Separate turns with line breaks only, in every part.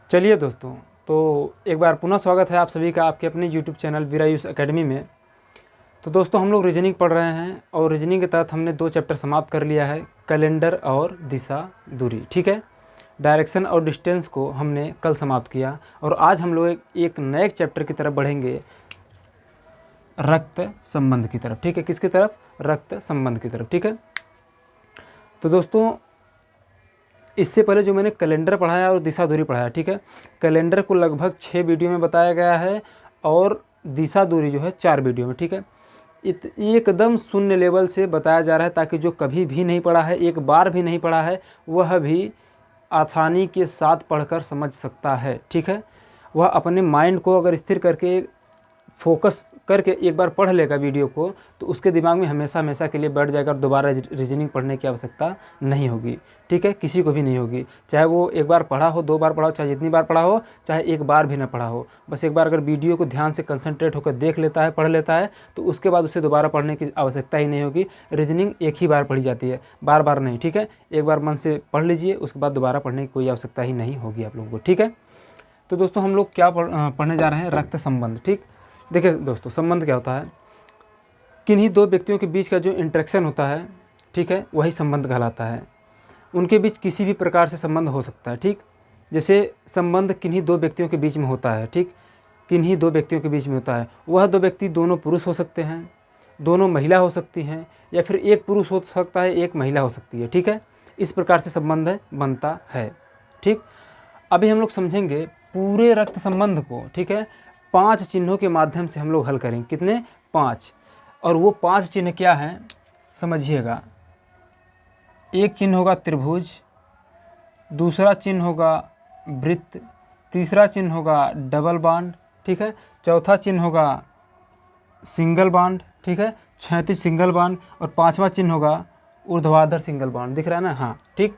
चलिए दोस्तों, तो एक बार पुनः स्वागत है आप सभी का आपके अपने YouTube चैनल वीरायुष एकेडमी में। तो दोस्तों हम लोग रीजनिंग पढ़ रहे हैं और रीजनिंग के तहत हमने 2 चैप्टर समाप्त कर लिया है, कैलेंडर और दिशा दूरी। ठीक है, डायरेक्शन और डिस्टेंस को हमने कल समाप्त किया और आज हम लोग एक नए चैप्टर की तरफ बढ़ेंगे, रक्त संबंध की तरफ। ठीक है, किसकी तरफ? रक्त संबंध की तरफ। ठीक है, तो दोस्तों इससे पहले जो मैंने कैलेंडर पढ़ाया और दिशा दूरी पढ़ाया, ठीक है, कैलेंडर को लगभग 6 वीडियो में बताया गया है और दिशा दूरी जो है 4 वीडियो में। ठीक है, एकदम शून्य लेवल से बताया जा रहा है ताकि जो कभी भी नहीं पढ़ा है, एक बार भी नहीं पढ़ा है, वह भी आसानी के साथ पढ़कर समझ सकता है। ठीक है, वह अपने माइंड को अगर स्थिर करके फोकस करके एक बार पढ़ लेगा वीडियो को, तो उसके दिमाग में हमेशा हमेशा के लिए बैठ जाएगा और दोबारा रीजनिंग पढ़ने की आवश्यकता नहीं होगी। ठीक है, किसी को भी नहीं होगी, चाहे वो एक बार पढ़ा हो, 2 बार पढ़ा हो, चाहे जितनी बार पढ़ा हो, चाहे एक बार भी ना पढ़ा हो। बस एक बार अगर वीडियो को ध्यान से कंसंट्रेट होकर देख लेता है, पढ़ लेता है, तो उसके बाद उसे दोबारा पढ़ने की आवश्यकता ही नहीं होगी। रीजनिंग एक ही बार पढ़ी जाती है, बार बार नहीं। ठीक है, एक बार मन से पढ़ लीजिए, उसके बाद दोबारा पढ़ने की कोई आवश्यकता ही नहीं होगी आप लोगों को। ठीक है, तो दोस्तों हम लोग क्या पढ़ने जा रहे हैं? रक्त संबंध। ठीक, देखिए दोस्तों, संबंध क्या होता है? किन्हीं 2 व्यक्तियों के बीच का जो इंटरेक्शन होता है, ठीक है, वही संबंध कहलाता है। उनके बीच किसी भी प्रकार से संबंध हो सकता है। ठीक, जैसे संबंध किन्हीं 2 व्यक्तियों के बीच में होता है। ठीक, किन्हीं 2 व्यक्तियों के बीच में होता है। वह 2 व्यक्ति दोनों पुरुष हो सकते हैं, दोनों महिला हो सकती हैं, या फिर एक पुरुष हो सकता है, एक महिला हो सकती है। ठीक है, इस प्रकार से संबंध बनता है। ठीक, अभी हम लोग समझेंगे पूरे रक्त संबंध को। ठीक है, 5 चिन्हों के माध्यम से हम लोग हल करेंगे। कितने? 5। और वो 5 चिन्ह क्या हैं समझिएगा। एक चिन्ह होगा त्रिभुज, दूसरा चिन्ह होगा वृत्त, तीसरा चिन्ह होगा डबल बांड, ठीक है, चौथा चिन्ह होगा सिंगल बांड, ठीक है, 36 सिंगल बांड, और 5वां चिन्ह होगा ऊर्ध्वाधर सिंगल बांड। दिख रहा है ना? हाँ, ठीक,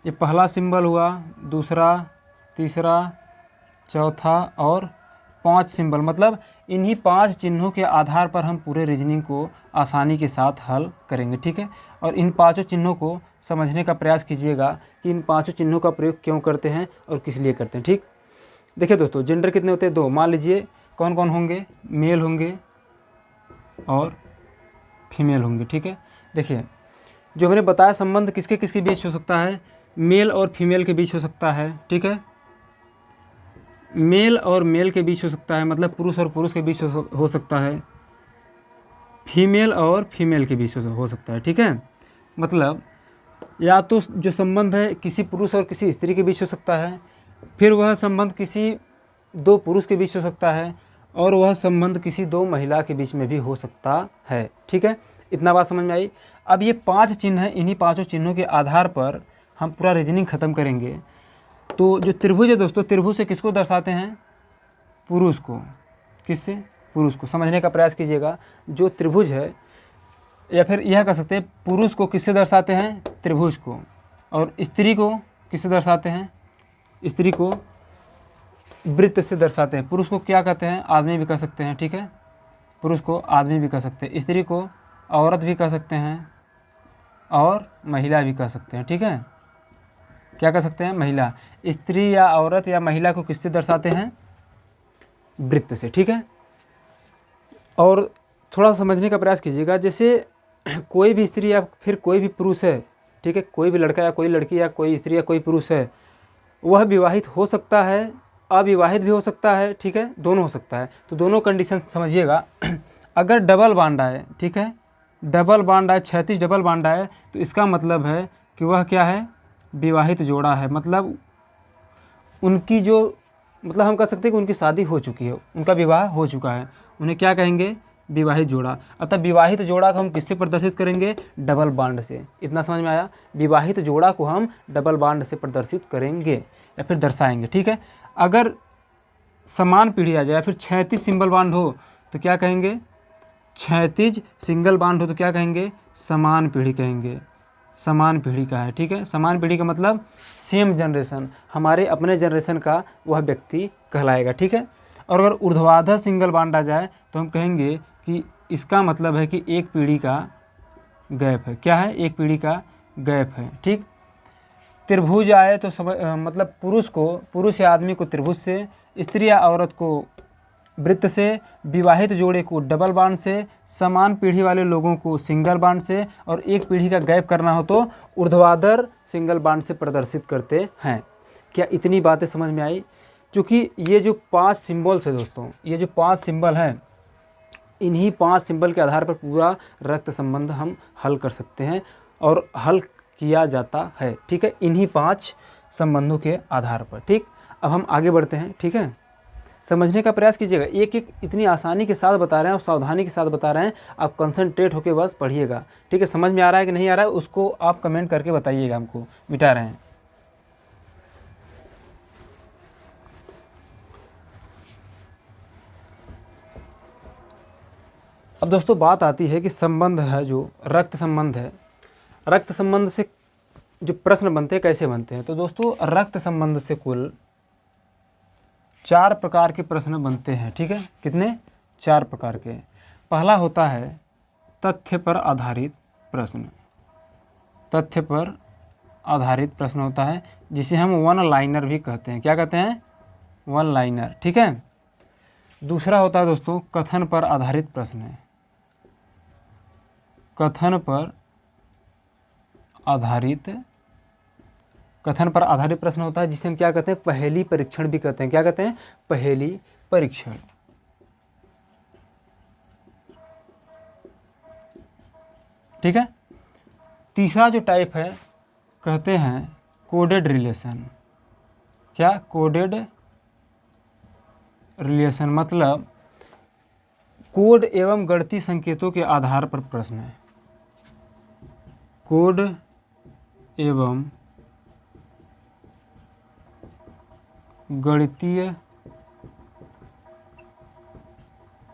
ये पहला सिंबल हुआ, दूसरा, तीसरा, चौथा और 5 सिंबल। मतलब इन्हीं 5 चिन्हों के आधार पर हम पूरे रीजनिंग को आसानी के साथ हल करेंगे। ठीक है, और इन 5 चिन्हों को समझने का प्रयास कीजिएगा कि इन 5 चिन्हों का प्रयोग क्यों करते हैं और किस लिए करते हैं। ठीक, देखिए दोस्तों, जेंडर कितने होते हैं? 2। मान लीजिए कौन कौन होंगे? मेल होंगे और फीमेल होंगे। ठीक है, देखिए जो मैंने बताया संबंध किसके किसके बीच हो सकता है? मेल और फीमेल के बीच हो सकता है। ठीक है, मेल और मेल के बीच हो सकता है, मतलब पुरुष और पुरुष के बीच हो सकता है। फीमेल और फीमेल के बीच हो सकता है। ठीक है, मतलब या तो जो संबंध है किसी पुरुष और किसी स्त्री के बीच हो सकता है, फिर वह संबंध किसी 2 पुरुष के बीच हो सकता है, और वह संबंध किसी 2 महिला के बीच में भी हो सकता है। ठीक है, इतना बात समझ में आई? अब ये 5 चिन्ह हैं, इन्हीं 5 चिन्हों के आधार पर हम पूरा रीजनिंग ख़त्म करेंगे। तो जो त्रिभुज है दोस्तों, त्रिभुज से किसको दर्शाते हैं? पुरुष को। किससे? पुरुष को। समझने का प्रयास कीजिएगा। जो त्रिभुज है, या फिर यह कह सकते हैं पुरुष को किससे दर्शाते हैं? त्रिभुज को। और स्त्री को किससे दर्शाते हैं? स्त्री को वृत्त से दर्शाते हैं। पुरुष को क्या कहते हैं? आदमी भी कह सकते हैं। ठीक है, पुरुष को आदमी भी कह सकते हैं, स्त्री को औरत भी कह सकते हैं, और महिला भी कह सकते हैं। ठीक है, क्या कह सकते हैं? महिला। स्त्री या औरत या महिला को किससे दर्शाते हैं? वृत्त से। ठीक है, और थोड़ा समझने का प्रयास कीजिएगा। जैसे कोई भी स्त्री या फिर कोई भी पुरुष है, ठीक है, कोई भी लड़का या कोई लड़की या कोई स्त्री या कोई पुरुष है, वह विवाहित हो सकता है, अविवाहित भी हो सकता है। ठीक है, दोनों हो सकता है। तो दोनों कंडीशन समझिएगा। अगर डबल बांड आए, ठीक है, डबल बांड आए, 36 डबल बांड आए, तो इसका मतलब है कि वह क्या है? विवाहित जोड़ा है। मतलब उनकी जो, मतलब हम कह सकते हैं कि उनकी शादी हो चुकी है, उनका विवाह हो चुका है, उन्हें क्या कहेंगे? विवाहित जोड़ा। अतः विवाहित जोड़ा को हम किससे प्रदर्शित करेंगे? डबल बांड से। इतना समझ में आया? विवाहित जोड़ा को हम डबल बांड से प्रदर्शित करेंगे या फिर दर्शाएंगे। ठीक है, अगर समान पीढ़ी आ जाए, फिर 36 सिंगल बांड हो तो क्या कहेंगे? 36 सिंगल बांड हो तो क्या कहेंगे? समान पीढ़ी कहेंगे। समान पीढ़ी का है। ठीक है, समान पीढ़ी का मतलब सेम जनरेशन, हमारे अपने जनरेशन का वह व्यक्ति कहलाएगा। ठीक है, और अगर ऊर्ध्वाधर सिंगल बांड आ जाए तो हम कहेंगे कि इसका मतलब है कि एक पीढ़ी का गैप है। क्या है? एक पीढ़ी का गैप है। ठीक, त्रिभुज आए तो मतलब पुरुष या आदमी को त्रिभुज से, स्त्री या औरत को वृत्त से, विवाहित जोड़े को डबल बांड से, समान पीढ़ी वाले लोगों को सिंगल बांड से, और एक पीढ़ी का गैप करना हो तो ऊर्ध्वाधर सिंगल बांड से प्रदर्शित करते हैं। क्या इतनी बातें समझ में आई? क्योंकि ये जो 5 सिंबल्स है दोस्तों, ये जो 5 सिंबल हैं, इन्हीं 5 सिंबल के आधार पर पूरा रक्त संबंध हम हल कर सकते हैं और हल किया जाता है। ठीक है, इन्हीं 5 संबंधों के आधार पर। ठीक, अब हम आगे बढ़ते हैं। ठीक है, समझने का प्रयास कीजिएगा। एक एक इतनी आसानी के साथ बता रहे हैं और सावधानी के साथ बता रहे हैं, आप कंसंट्रेट होकर बस पढ़िएगा। ठीक है, समझ में आ रहा है कि नहीं आ रहा है उसको आप कमेंट करके बताइएगा, हमको मिटा रहे हैं। अब दोस्तों बात आती है कि संबंध है, जो रक्त संबंध है, रक्त संबंध से जो प्रश्न बनते हैं कैसे बनते हैं। तो दोस्तों रक्त संबंध से कुल 4 प्रकार के प्रश्न बनते हैं। ठीक है, कितने? 4 प्रकार के। पहला होता है तथ्य पर आधारित प्रश्न। तथ्य पर आधारित प्रश्न होता है जिसे हम वन लाइनर भी कहते हैं। क्या कहते हैं? One liner. ठीक है, दूसरा होता है दोस्तों कथन पर आधारित प्रश्न। कथन पर आधारित प्रश्न होता है जिसे हम क्या कहते हैं? पहेली परीक्षण भी कहते हैं। क्या कहते हैं? पहेली परीक्षण। ठीक है, तीसरा जो टाइप है कहते हैं कोडेड रिलेशन। क्या? कोडेड रिलेशन, मतलब कोड एवं गणितीय संकेतों के आधार पर प्रश्न है। कोड एवं गणितीय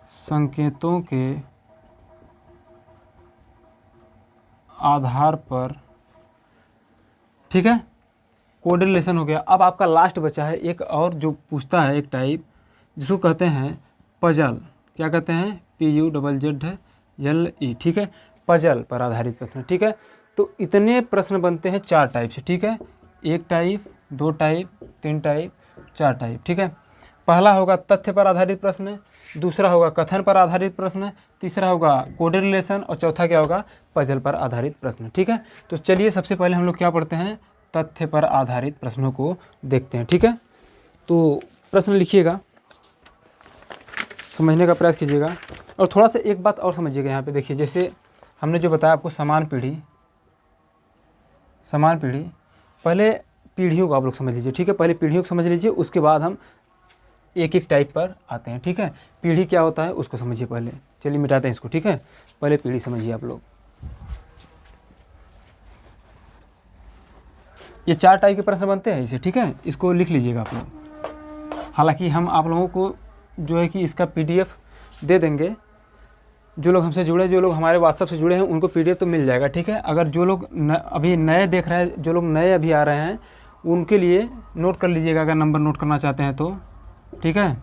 संकेतों के आधार पर। ठीक है, कोड रिलेशन हो गया। अब आपका लास्ट बचा है एक और जो पूछता है, एक टाइप जिसको कहते हैं पजल। क्या कहते हैं? PUZZLE। ठीक है, पजल पर आधारित प्रश्न। ठीक है, तो इतने प्रश्न बनते हैं 4 टाइप से। ठीक है, 1 टाइप, 2 टाइप, 3 टाइप, 4 टाइप। ठीक है, पहला होगा तथ्य पर आधारित प्रश्न, दूसरा होगा कथन पर आधारित प्रश्न, तीसरा होगा कोडेड रिलेशन, और चौथा क्या होगा? पजल पर आधारित प्रश्न। ठीक है, तो चलिए सबसे पहले हम लोग क्या पढ़ते हैं? तथ्य पर आधारित प्रश्नों को देखते हैं। ठीक है, तो प्रश्न लिखिएगा, समझने का प्रयास कीजिएगा, और थोड़ा सा एक बात और समझिएगा। यहाँ पे देखिए, जैसे हमने जो बताया आपको समान पीढ़ी, पहले पीढ़ियों को आप लोग समझ लीजिए। ठीक है, पहले पीढ़ियों को समझ लीजिए, उसके बाद हम एक एक टाइप पर आते हैं। ठीक है, पीढ़ी क्या होता है उसको समझिए पहले। चलिए मिटाते हैं इसको। ठीक है, पहले पीढ़ी समझिए आप लोग। ये 4 टाइप के प्रश्न बनते हैं इसे। ठीक है, इसको लिख लीजिएगा आप लोग। हालांकि हम आप लोगों को जो है कि इसका PDF दे देंगे। जो लोग हमसे जुड़े, जो लोग हमारे व्हाट्सएप से जुड़े हैं, उनको PDF तो मिल जाएगा। ठीक है, अगर जो लोग अभी नए देख रहे हैं, जो लोग नए अभी आ रहे हैं, उनके लिए नोट कर लीजिएगा, अगर नंबर नोट करना चाहते हैं तो। ठीक है,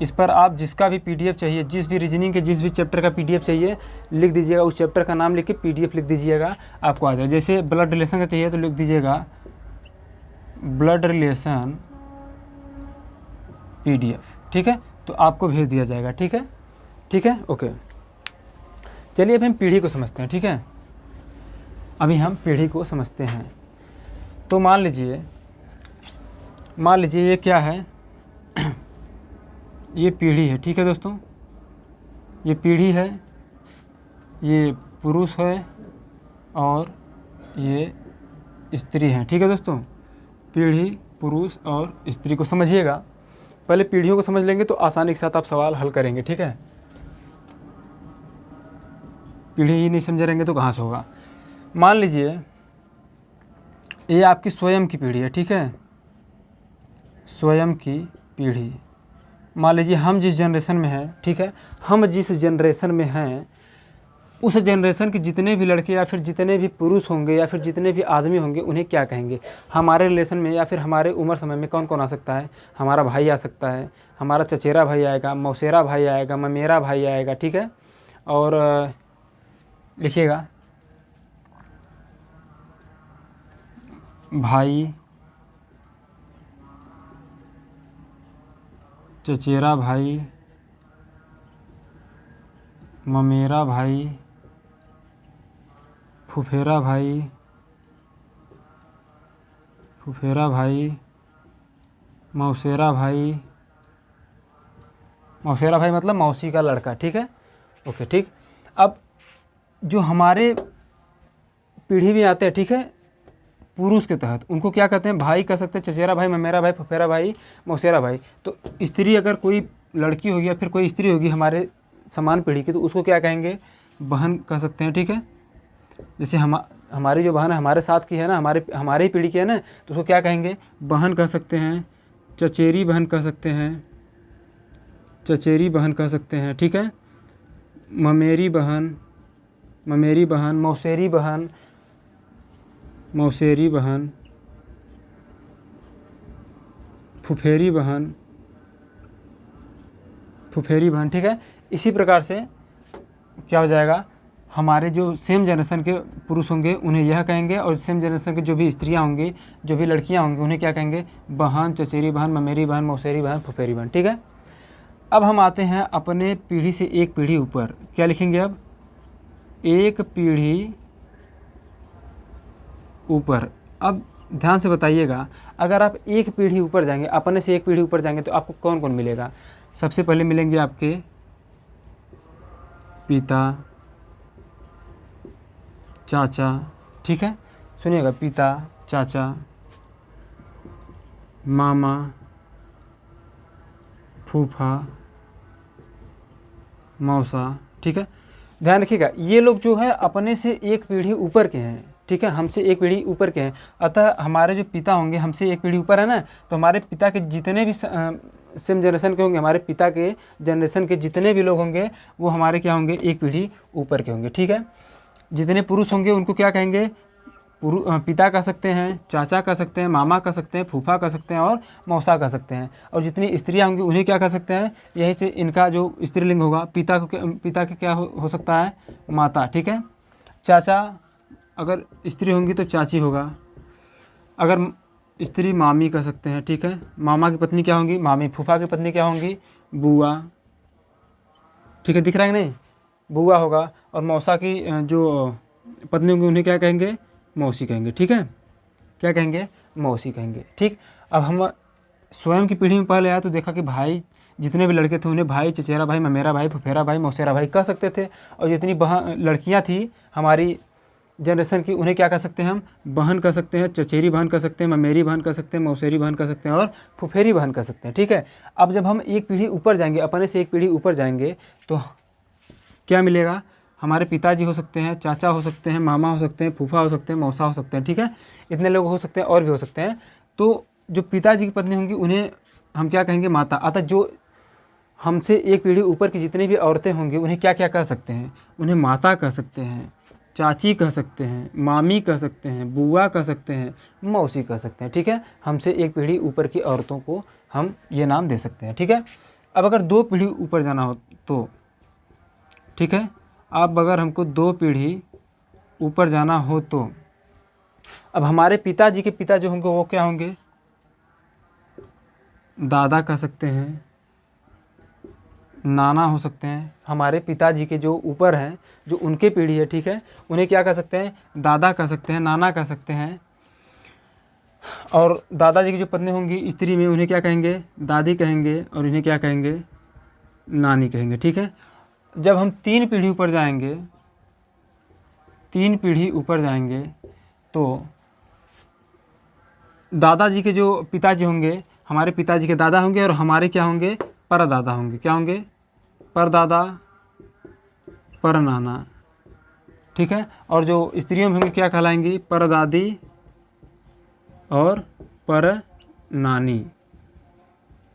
इस पर आप जिसका भी PDF चाहिए, जिस भी रीजनिंग के जिस भी चैप्टर का PDF चाहिए, लिख दीजिएगा। उस चैप्टर का नाम लिख के PDF लिख दीजिएगा, आपको आ जाए। जैसे ब्लड रिलेशन का चाहिए तो लिख दीजिएगा ब्लड रिलेशन PDF। ठीक है, तो आपको भेज दिया जाएगा। ठीक है, ठीक है, ओके। चलिए अभी हम पीढ़ी को समझते हैं। ठीक है, अभी हम पीढ़ी को समझते हैं। तो मान लीजिए ये क्या है? ये पीढ़ी है। ठीक है दोस्तों, ये पीढ़ी है, ये पुरुष है और ये स्त्री है। ठीक है दोस्तों, पीढ़ी, पुरुष और स्त्री को समझिएगा। पहले पीढ़ियों को समझ लेंगे तो आसानी के साथ आप सवाल हल करेंगे। ठीक है, पीढ़ी ही नहीं समझे रहेंगे तो कहाँ से होगा? मान लीजिए ये आपकी स्वयं की पीढ़ी है। ठीक है, स्वयं की पीढ़ी। मान लीजिए हम जिस जनरेशन में हैं, ठीक है, हम जिस जनरेशन में हैं, उस जनरेशन के जितने भी लड़के या फिर जितने भी पुरुष होंगे या फिर जितने भी आदमी होंगे, उन्हें क्या कहेंगे? हमारे रिलेशन में या फिर हमारे उम्र समय में कौन कौन आ सकता है? हमारा भाई आ सकता है, हमारा चचेरा भाई आएगा, मौसेरा भाई आएगा, ममेरा भाई आएगा। ठीक है, और लिखिएगा भाई, चचेरा भाई, ममेरा भाई, फुफेरा भाई, फुफेरा भाई, मौसेरा भाई, मौसेरा भाई मतलब मौसी का लड़का, ठीक है। ओके ठीक। अब जो हमारे पीढ़ी में आते हैं, ठीक है, पुरुष के तहत, उनको क्या कहते हैं, भाई कह सकते हैं, चचेरा भाई, ममेरा भाई, फुफेरा भाई, मौसेरा भाई। तो स्त्री अगर कोई लड़की होगी या फिर कोई स्त्री होगी हमारे समान पीढ़ी की, तो उसको क्या कहेंगे, बहन कह सकते हैं, ठीक है। जैसे हमारी जो बहन है हमारे साथ की है ना, हमारे ही पीढ़ी की है ना, तो उसको क्या कहेंगे, बहन कह सकते हैं, चचेरी बहन कह सकते हैं, चचेरी बहन कह सकते हैं, ठीक है। ममेरी बहन, ममेरी बहन, मौसेरी बहन, मौसेरी बहन, फुफेरी बहन, फुफेरी बहन, ठीक है। इसी प्रकार से क्या हो जाएगा, हमारे जो सेम जनरेशन के पुरुष होंगे उन्हें यह कहेंगे, और सेम जनरेशन के जो भी स्त्रियां होंगी, जो भी लड़कियां होंगी, उन्हें क्या कहेंगे, बहन, चचेरी बहन, ममेरी बहन, मौसेरी बहन, फुफेरी बहन, ठीक है। अब हम आते हैं अपने पीढ़ी से एक पीढ़ी ऊपर, क्या लिखेंगे अब, एक पीढ़ी ऊपर। अब ध्यान से बताइएगा, अगर आप एक पीढ़ी ऊपर जाएंगे, अपने से एक पीढ़ी ऊपर जाएंगे, तो आपको कौन कौन मिलेगा। सबसे पहले मिलेंगे आपके पिता, चाचा, ठीक है, सुनिएगा, पिता, चाचा, मामा, फूफा, मौसा, ठीक है। ध्यान रखिएगा, ये लोग जो है अपने से एक पीढ़ी ऊपर के हैं, ठीक है, हमसे एक पीढ़ी ऊपर के हैं। अतः हमारे जो पिता होंगे हमसे एक पीढ़ी ऊपर है ना, तो हमारे पिता के जितने भी सेम जनरेशन के होंगे, हमारे पिता के जनरेशन के जितने भी लोग होंगे वो हमारे क्या होंगे, एक पीढ़ी ऊपर के होंगे, ठीक है। जितने पुरुष होंगे उनको क्या कहेंगे, पिता कह सकते हैं, चाचा कह सकते हैं, मामा कह सकते हैं, फूफा कह सकते हैं और मौसा कह सकते हैं। और जितनी स्त्रियां होंगी उन्हें क्या कह सकते हैं, यहीं से इनका जो स्त्रीलिंग होगा, पिता के क्या हो सकता है, माता, ठीक है। चाचा अगर स्त्री होंगी तो चाची होगा, अगर स्त्री मामी कह सकते हैं, ठीक है। मामा की पत्नी क्या होंगी, मामी। फूफा की पत्नी क्या होंगी, बुआ, ठीक है, दिख रहा है कि नहीं, बुआ होगा। और मौसा की जो पत्नी होंगी उन्हें क्या कहेंगे, मौसी कहेंगे, ठीक है, क्या कहेंगे, मौसी कहेंगे, ठीक। अब हम स्वयं की पीढ़ी में पहले आया तो देखा कि भाई, जितने भी लड़के थे उन्हें भाई, चचेरा भाई, ममेरा भाई, फुफेरा भाई, मौसेरा भाई कह सकते थे। और जितनी लड़कियां थी हमारी जनरेशन की, उन्हें क्या कह सकते हैं, हम बहन कह सकते हैं, चचेरी बहन कह सकते हैं, ममेरी बहन कह सकते हैं, मौसेरी बहन कह सकते हैं और फुफेरी बहन कह सकते हैं, ठीक है। अब जब हम एक पीढ़ी ऊपर जाएंगे, अपने से एक पीढ़ी ऊपर जाएंगे, तो क्या मिलेगा, हमारे पिताजी हो सकते हैं, चाचा हो सकते हैं, मामा हो सकते हैं, फूफा हो सकते हैं, मौसा हो सकते हैं, ठीक है। इतने लोग हो सकते हैं और भी हो सकते हैं। तो जो पिताजी की पत्नी होंगी उन्हें हम क्या कहेंगे, माता। अतः जो हमसे एक पीढ़ी ऊपर की जितनी भी औरतें होंगी उन्हें क्या क्या कह सकते हैं, उन्हें माता कह सकते हैं, चाची कह सकते हैं, मामी कह सकते हैं, बुआ कह सकते हैं, मौसी कह सकते हैं, ठीक है। हमसे एक पीढ़ी ऊपर की औरतों को हम ये नाम दे सकते हैं, ठीक है। अब अगर दो पीढ़ी ऊपर जाना हो तो, ठीक है, अब अगर हमको दो पीढ़ी ऊपर जाना हो तो, अब हमारे पिताजी के पिता जो होंगे वो क्या होंगे, दादा कह सकते हैं, नाना हो सकते हैं। हमारे पिताजी के जो ऊपर हैं, जो उनके पीढ़ी है, ठीक है, उन्हें क्या कह सकते हैं, दादा कह सकते हैं, नाना कह सकते हैं। और दादाजी की जो पत्नी होंगी स्त्री में, उन्हें क्या कहेंगे, दादी कहेंगे, और इन्हें क्या कहेंगे, नानी कहेंगे, ठीक है। जब हम तीन पीढ़ी ऊपर जाएंगे, तीन पीढ़ी ऊपर जाएंगे तो दादाजी के जो पिताजी होंगे, हमारे पिताजी के दादा होंगे और हमारे क्या होंगे, परदादा होंगे, क्या होंगे, परदादा, परनाना, ठीक है। और जो स्त्रियों में होंगी क्या कहलाएंगी, परदादी और परनानी।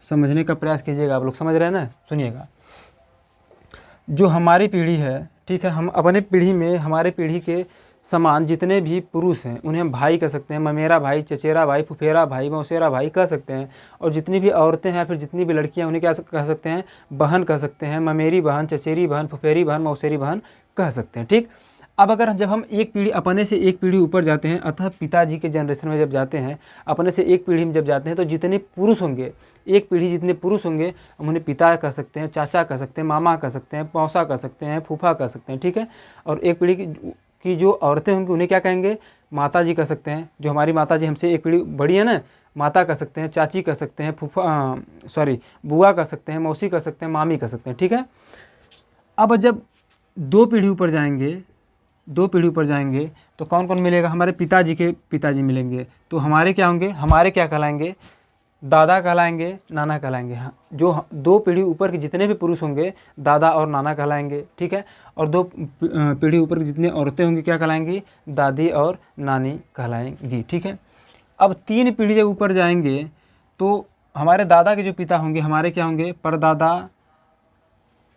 समझने का प्रयास कीजिएगा, आप लोग समझ रहे हैं ना, सुनिएगा। जो हमारी पीढ़ी है, ठीक है, हम अपने पीढ़ी में हमारे पीढ़ी के समान जितने भी पुरुष हैं उन्हें हम भाई कह सकते हैं, ममेरा भाई, चचेरा भाई, फुफेरा भाई, मौसेरा भाई कह सकते हैं। और जितनी भी औरतें हैं, फिर जितनी भी लड़कियां, उन्हें क्या कह सकते हैं, बहन कह सकते हैं, ममेरी बहन, चचेरी बहन, फुफेरी बहन, मौसेरी बहन कह सकते हैं, ठीक। अब अगर जब हम एक पीढ़ी अपने से एक पीढ़ी ऊपर जाते हैं, अतः पिताजी के जनरेशन में जब जाते हैं, अपने से एक पीढ़ी में जब जाते हैं, तो जितने पुरुष होंगे, एक पीढ़ी जितने पुरुष होंगे, हम उन्हें पिता कह सकते हैं, चाचा कह सकते हैं, मामा कह सकते हैं, मौसा कह सकते हैं, फूफा कह सकते हैं, ठीक है। और एक पीढ़ी की जो औरतें होंगी उन्हें क्या कहेंगे, माता जी कह सकते हैं। जो हमारी माता जी हमसे एक पीढ़ी बड़ी है ना, माता कह सकते हैं, चाची कह सकते हैं, बुआ कह सकते हैं, मौसी कह सकते हैं, मामी कह सकते हैं, ठीक है। अब जब दो पीढ़ी ऊपर जाएंगे तो कौन कौन मिलेगा, हमारे पिताजी के पिताजी मिलेंगे, तो हमारे क्या होंगे, हमारे क्या कहलाएंगे, दादा कहलाएंगे, नाना कहलाएंगे। हाँ, जो दो पीढ़ी ऊपर के जितने भी पुरुष होंगे दादा और नाना कहलाएंगे, ठीक है। और दो पीढ़ी ऊपर की जितनी औरतें होंगी क्या कहलाएंगी, दादी और नानी कहलाएंगी, ठीक है। अब तीन पीढ़ी जब ऊपर जाएंगे तो हमारे दादा के जो पिता होंगे हमारे क्या होंगे, परदादा,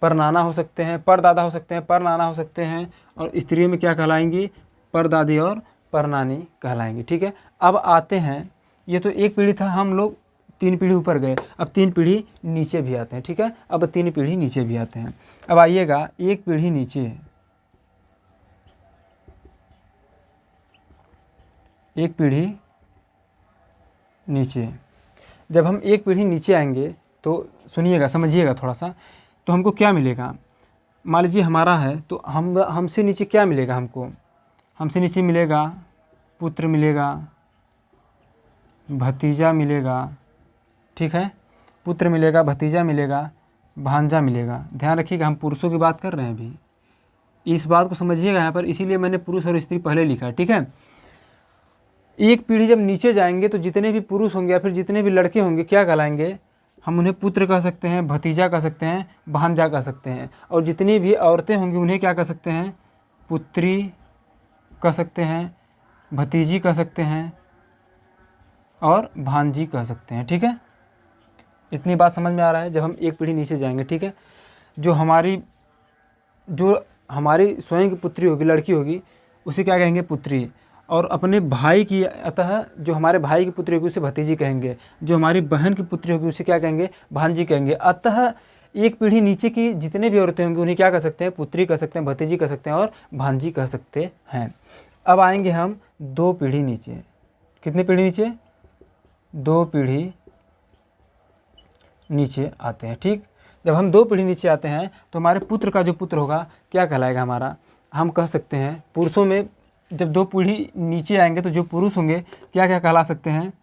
परनाना हो सकते हैं, परदादा हो सकते हैं, परनाना हो सकते हैं। और स्त्रियों में क्या कहलाएंगी, परदादी और परनानी कहलाएंगी, ठीक है। अब आते हैं, ये तो एक पीढ़ी था, हम लोग तीन पीढ़ी ऊपर गए, अब तीन पीढ़ी नीचे भी आते हैं, ठीक है। अब तीन पीढ़ी नीचे भी आते हैं। अब आइएगा एक पीढ़ी नीचे, एक पीढ़ी नीचे। जब हम एक पीढ़ी नीचे आएंगे तो सुनिएगा, समझिएगा थोड़ा सा, तो हमको क्या मिलेगा, मान लीजिए हमारा है तो हमसे नीचे क्या मिलेगा, हमसे नीचे मिलेगा पुत्र मिलेगा, भतीजा मिलेगा, ठीक है, पुत्र मिलेगा, भतीजा मिलेगा, भांजा मिलेगा। ध्यान रखिएगा हम पुरुषों की बात कर रहे हैं अभी, इस बात को समझिएगा यहाँ पर, इसीलिए मैंने पुरुष और स्त्री पहले लिखा है, ठीक है। एक पीढ़ी जब नीचे जाएंगे तो जितने भी पुरुष होंगे या फिर जितने भी लड़के होंगे क्या कहलाएंगे, हम उन्हें पुत्र कह सकते हैं, भतीजा कह सकते हैं, भांजा कह सकते हैं। और जितनी भी औरतें होंगी उन्हें क्या कह सकते हैं, पुत्री कह सकते हैं, भतीजी कह सकते हैं और भांजी कह सकते हैं, ठीक है। इतनी बात समझ में आ रहा है। जब हम एक पीढ़ी नीचे जाएंगे, ठीक है, जो हमारी स्वयं की पुत्री होगी, लड़की होगी, उसे क्या कहेंगे, पुत्री। और अपने भाई की, अतः जो हमारे भाई की पुत्री होगी उसे भतीजी कहेंगे, जो हमारी बहन की पुत्री होगी उसे क्या कहेंगे, भांजी कहेंगे। अतः एक पीढ़ी नीचे की जितने भी औरतें होंगी उन्हें क्या कह सकते हैं, पुत्री कह सकते हैं, भतीजी कह सकते हैं और भांजी कह सकते हैं। अब आएंगे हम दो पीढ़ी नीचे, कितनी पीढ़ी नीचे, दो पीढ़ी नीचे आते हैं, ठीक। जब हम दो पीढ़ी नीचे आते हैं तो हमारे पुत्र का जो पुत्र होगा क्या कहलाएगा हमारा, हम कह सकते हैं पुरुषों में जब दो पीढ़ी नीचे आएंगे तो जो पुरुष होंगे क्या क्या कहला सकते हैं,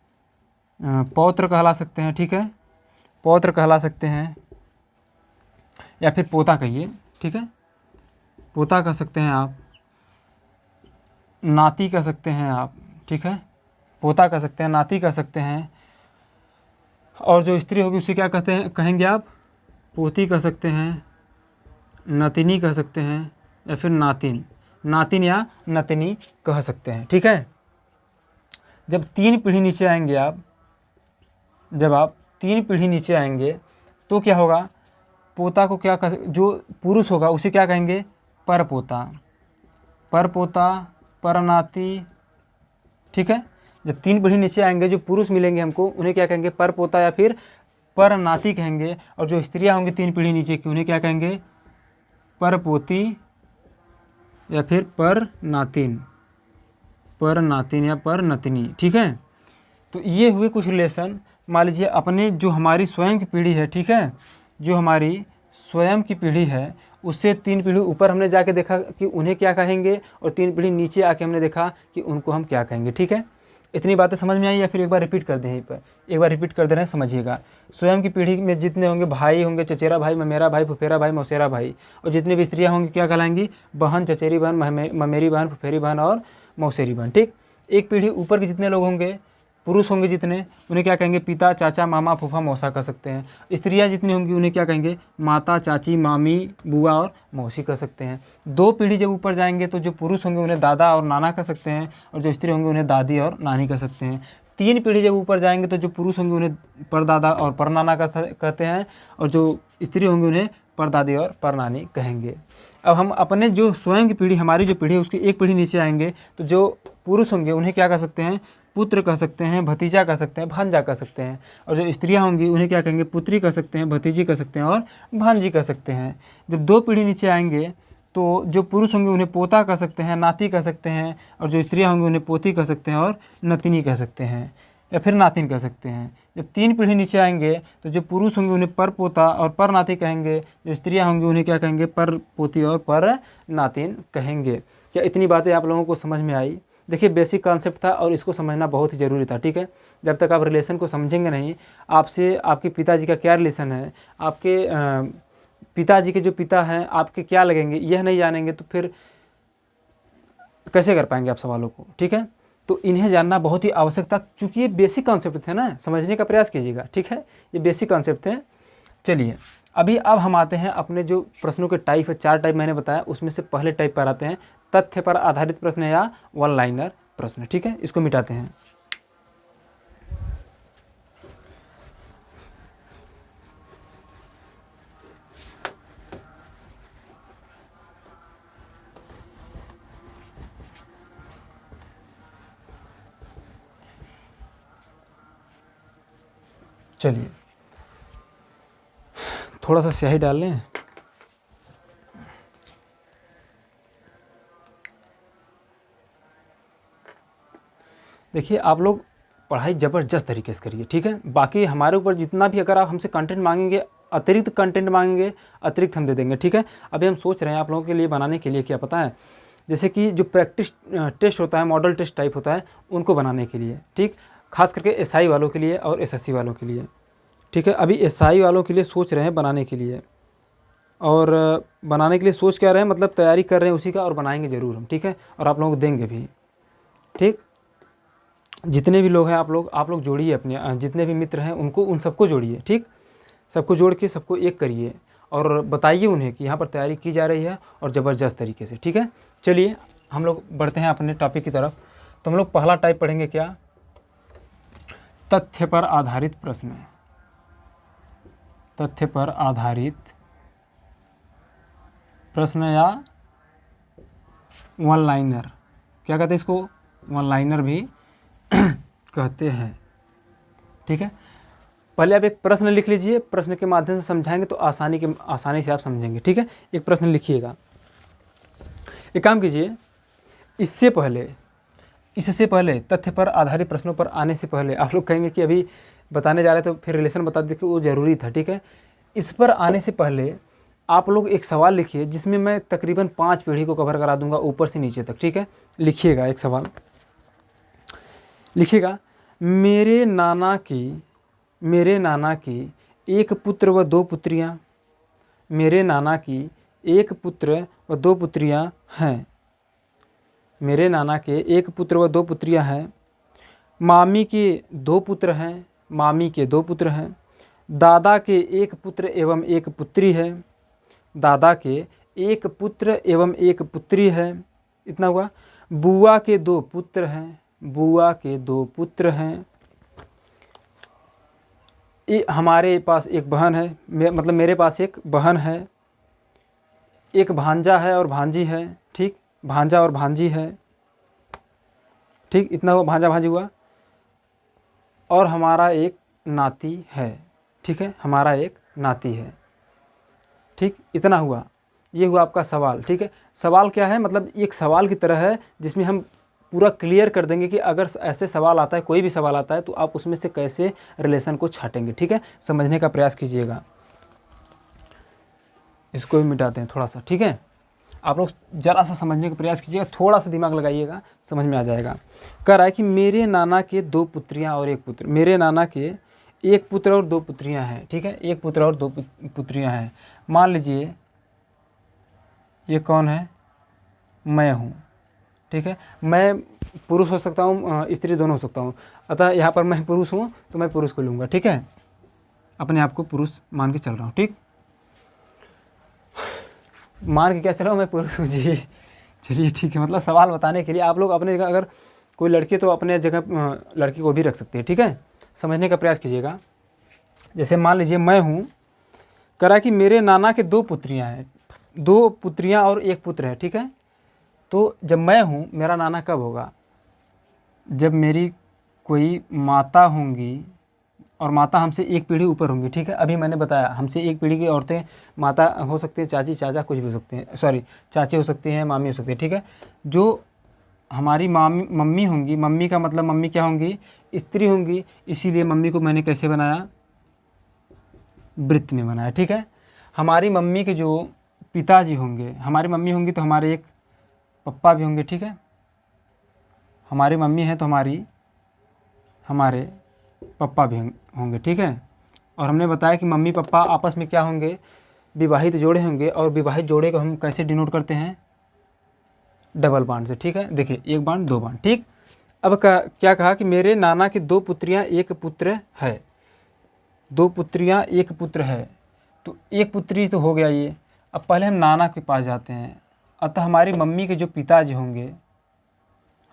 पौत्र कहला सकते हैं, ठीक है, पौत्र कहला सकते हैं या फिर पोता कहिए, ठीक है, पोता कह सकते हैं आप, नाती कह सकते हैं आप, ठीक है, पोता कह सकते हैं, नाती कह सकते हैं। और जो स्त्री होगी उसे क्या कहते हैं, कहेंगे आप, पोती कह सकते हैं, नतिनी कह सकते हैं या फिर नातिन या नतिनी कह सकते हैं, ठीक है। जब तीन पीढ़ी नीचे आएंगे जब आप तीन पीढ़ी नीचे आएंगे तो क्या होगा, पोता को क्या जो पुरुष होगा उसे क्या कहेंगे, परपोता, परनाती, ठीक है। जब तीन पीढ़ी नीचे आएंगे जो पुरुष मिलेंगे हमको उन्हें क्या कहेंगे, परपोता या फिर परनाती कहेंगे। और जो स्त्रियां होंगी तीन पीढ़ी नीचे की उन्हें क्या कहेंगे, परपोती या फिर परनातिन या परनतिनी, ठीक है। तो ये हुए कुछ रिलेशन। मान लीजिए अपने जो हमारी स्वयं की पीढ़ी है, ठीक है, जो हमारी स्वयं की पीढ़ी है उससे तीन पीढ़ी ऊपर हमने जाके देखा कि उन्हें क्या कहेंगे, और तीन पीढ़ी नीचे आके हमने देखा कि उनको हम क्या कहेंगे, ठीक है। इतनी बातें समझ में आई या फिर एक बार रिपीट कर दें, यहीं पर एक बार रिपीट कर दे रहे हैं, समझिएगा। स्वयं की पीढ़ी में जितने होंगे भाई होंगे, चचेरा भाई, ममेरा भाई, फुफेरा भाई, मौसेरा भाई। और जितनी भी स्त्रियाँ होंगी क्या कहलाएंगी, बहन, चचेरी बहन, ममेरी बहन, फुफेरी बहन और मौसेरी बहन, ठीक। एक पीढ़ी ऊपर के जितने लोग होंगे, पुरुष होंगे जितने, उन्हें क्या कहेंगे, पिता, चाचा, मामा, फूफा, मौसा कह सकते हैं। स्त्रियाँ जितनी होंगी उन्हें क्या कहेंगे, माता, चाची, मामी, बुआ और मौसी कह सकते हैं। दो पीढ़ी जब ऊपर जाएंगे तो जो पुरुष होंगे उन्हें दादा और नाना कह सकते हैं, और जो स्त्री होंगे उन्हें दादी और नानी कह सकते हैं। तीन पीढ़ी जब ऊपर जाएंगे तो जो पुरुष होंगे उन्हें परदादा और परनाना कहते हैं, और जो स्त्री होंगे उन्हें परदादी और परनानी कहेंगे। अब हम अपने जो स्वयं की पीढ़ी, हमारी जो पीढ़ी है उसकी एक पीढ़ी नीचे आएंगे तो जो पुरुष होंगे उन्हें क्या कह सकते हैं, पुत्र कह सकते हैं, भतीजा कह सकते हैं, भांजा कह सकते हैं। और जो स्त्रियां होंगी उन्हें क्या कहेंगे, पुत्री कह सकते हैं, भतीजी कह सकते हैं और भांजी कह सकते हैं। जब दो पीढ़ी नीचे आएंगे तो जो पुरुष होंगे उन्हें पोता कह सकते हैं, नाती कह सकते हैं, और जो स्त्रियां होंगी उन्हें पोती कह सकते हैं और नतिनी कह सकते हैं या फिर नातिन कह सकते हैं। जब 3 पीढ़ी नीचे आएंगे तो जो पुरुष होंगे उन्हें पर पोता और पर नाती कहेंगे, जो स्त्रियां होंगी उन्हें क्या कहेंगे, पर पोती और पर नातिन कहेंगे। क्या इतनी बातें आप लोगों को समझ में आई? देखिए बेसिक कॉन्सेप्ट था और इसको समझना बहुत ही ज़रूरी था, ठीक है। जब तक आप रिलेशन को समझेंगे नहीं, आपसे आपके पिताजी का क्या रिलेशन है, आपके पिताजी के जो पिता हैं आपके क्या लगेंगे, यह नहीं जानेंगे तो फिर कैसे कर पाएंगे आप सवालों को, ठीक है। तो इन्हें जानना बहुत ही आवश्यक था, क्योंकि ये बेसिक कॉन्सेप्ट थे ना, समझने का प्रयास कीजिएगा, ठीक है। ये बेसिक कॉन्सेप्ट थे। चलिए अब हम आते हैं अपने जो प्रश्नों के टाइप है, 4 टाइप मैंने बताया, उसमें से पहले टाइप पर आते हैं, तथ्य पर आधारित प्रश्न या वन लाइनर प्रश्न, ठीक है। इसको मिटाते हैं। चलिए थोड़ा सा स्याही डाल लें। देखिए आप लोग पढ़ाई ज़बरदस्त तरीके से करिए, ठीक है। बाकी हमारे ऊपर जितना भी अगर आप हमसे कंटेंट मांगेंगे, अतिरिक्त कंटेंट मांगेंगे, अतिरिक्त हम दे देंगे, ठीक है। अभी हम सोच रहे हैं आप लोगों के लिए बनाने के लिए, क्या पता है, जैसे कि जो प्रैक्टिस टेस्ट होता है, मॉडल टेस्ट टाइप होता है, उनको बनाने के लिए, ठीक। खास करके एसआई वालों के लिए और एसएससी वालों के लिए, ठीक है। अभी एसआई वालों के लिए सोच रहे हैं बनाने के लिए, और बनाने के लिए सोच क्या रहे हैं, मतलब तैयारी कर रहे हैं उसी का, और बनाएंगे ज़रूर हम, ठीक है। और आप लोगों को देंगे भी, ठीक। जितने भी लोग हैं आप लोग जोड़िए, अपने जितने भी मित्र हैं उनको, उन सबको जोड़िए, ठीक। सबको जोड़ के सबको एक करिए और बताइए उन्हें कि यहाँ पर तैयारी की जा रही है और ज़बरदस्त तरीके से, ठीक है। चलिए हम लोग बढ़ते हैं अपने टॉपिक की तरफ। तो हम लोग पहला टाइप पढ़ेंगे क्या, तथ्य पर आधारित प्रश्न। तथ्य पर आधारित प्रश्न या वन लाइनर, क्या कहते हैं इसको, वन लाइनर भी कहते हैं, ठीक है। पहले आप एक प्रश्न लिख लीजिए, प्रश्न के माध्यम से समझाएंगे तो आसानी से आप समझेंगे, ठीक है। एक प्रश्न लिखिएगा। एक काम कीजिए, इससे पहले तथ्य पर आधारित प्रश्नों पर आने से पहले आप लोग कहेंगे कि अभी बताने जा रहे थे तो फिर रिलेशन बता देते, वो ज़रूरी था, ठीक है। इस पर आने से पहले आप लोग एक सवाल लिखिए, जिसमें मैं तकरीबन 5 पीढ़ी को कवर करा दूंगा ऊपर से नीचे तक, ठीक है। लिखिएगा, एक सवाल लिखिएगा। मेरे नाना की एक पुत्र व 2 पुत्रियां। मेरे नाना की एक पुत्र व 2 पुत्रियां हैं। मेरे नाना के एक पुत्र व 2 पुत्रियां हैं। मामी के 2 पुत्र हैं। मामी के 2 पुत्र हैं। दादा के 1 पुत्र एवं 1 पुत्री है। दादा के 1 पुत्र एवं 1 पुत्री है। इतना हुआ। बुआ के 2 पुत्र हैं। बुआ के 2 पुत्र हैं। हमारे पास एक बहन है, मतलब मेरे पास एक बहन है। एक भांजा है और भांजी है, ठीक। भांजा और भांजी है, ठीक। इतना हुआ, भांजा भांजी हुआ। और हमारा एक नाती है, ठीक है। हमारा एक नाती है, ठीक। इतना हुआ। ये हुआ आपका सवाल, ठीक है। सवाल क्या है, मतलब एक सवाल की तरह है जिसमें हम पूरा क्लियर कर देंगे कि अगर ऐसे सवाल आता है, कोई भी सवाल आता है, तो आप उसमें से कैसे रिलेशन को छाटेंगे, ठीक है। समझने का प्रयास कीजिएगा। इसको भी मिटाते हैं थोड़ा सा, ठीक है। आप लोग ज़रा सा समझने का प्रयास कीजिएगा, थोड़ा सा दिमाग लगाइएगा, समझ में आ जाएगा। कह रहा है कि मेरे नाना के 2 पुत्रियां और 1 पुत्र। मेरे नाना के 1 पुत्र और 2 पुत्रियां हैं, ठीक है। 1 पुत्र और 2 पुत्रियां हैं। मान लीजिए ये कौन है, मैं हूँ, ठीक है। मैं पुरुष हो सकता हूँ, स्त्री दोनों हो सकता हूँ। अतः यहाँ पर मैं पुरुष हूँ तो मैं पुरुष को लूँगा, ठीक है। अपने आप को पुरुष मान के चल रहा हूँ, ठीक। मान के क्या चल रहा हूँ, मैं पुरुष हूँ जी। चलिए ठीक है, मतलब सवाल बताने के लिए आप लोग अपने जगह, अगर कोई लड़की तो अपने जगह लड़की को भी रख सकते हैं, ठीक है। समझने का प्रयास कीजिएगा। जैसे मान लीजिए मैं हूँ, कह रहा कि मेरे नाना के 2 पुत्रियाँ हैं, 2 पुत्रियाँ और 1 पुत्र है, ठीक है। तो जब मैं हूँ, मेरा नाना कब होगा, जब मेरी कोई माता होंगी, और माता हमसे एक पीढ़ी ऊपर होंगी, ठीक है। अभी मैंने बताया हमसे एक पीढ़ी की औरतें माता हो सकती है, चाची चाचा कुछ भी हो सकते हैं, सॉरी चाची हो सकती हैं, मामी हो सकती है, ठीक है। जो हमारी मम्मी होंगी, मम्मी का मतलब मम्मी क्या होंगी, स्त्री होंगी, इसीलिए मम्मी को मैंने कैसे बनाया, वृत्त में बनाया, ठीक है। हमारी मम्मी के जो पिताजी होंगे, हमारी मम्मी होंगी तो हमारे एक पप्पा भी होंगे, ठीक है। हमारी मम्मी है तो हमारे पप्पा भी होंगे, ठीक है। और हमने बताया कि मम्मी पापा आपस में क्या होंगे, विवाहित जोड़े होंगे, और विवाहित जोड़े को हम कैसे डिनोट करते हैं, डबल बांड से, ठीक है। देखिए एक बांड दो बांड, ठीक। अब क्या कहा कि मेरे नाना की 2 पुत्रियां एक पुत्र है, 2 पुत्रियां एक पुत्र है, तो एक पुत्री तो हो गया ये। अब पहले हम नाना के पास जाते हैं। अतः हमारी मम्मी के जो पिताजी होंगे,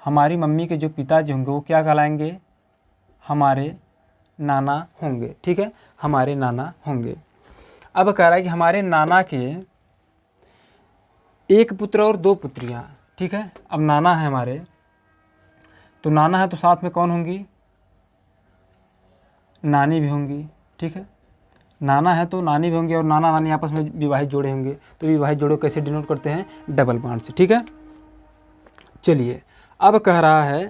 हमारी मम्मी के जो पिताजी होंगे वो क्या कहलाएंगे, हमारे नाना होंगे, ठीक है, हमारे नाना होंगे। अब कह रहा है कि हमारे नाना के एक पुत्र और 2 पुत्रियां, ठीक है। अब नाना है हमारे, तो नाना है तो साथ में कौन होंगी, नानी भी होंगी, ठीक है। नाना है तो नानी भी होंगी, और नाना नानी आपस में विवाहित जोड़े होंगे, तो विवाहित जोड़े कैसे डिनोट करते हैं, डबल बांड से, ठीक है। चलिए अब कह रहा है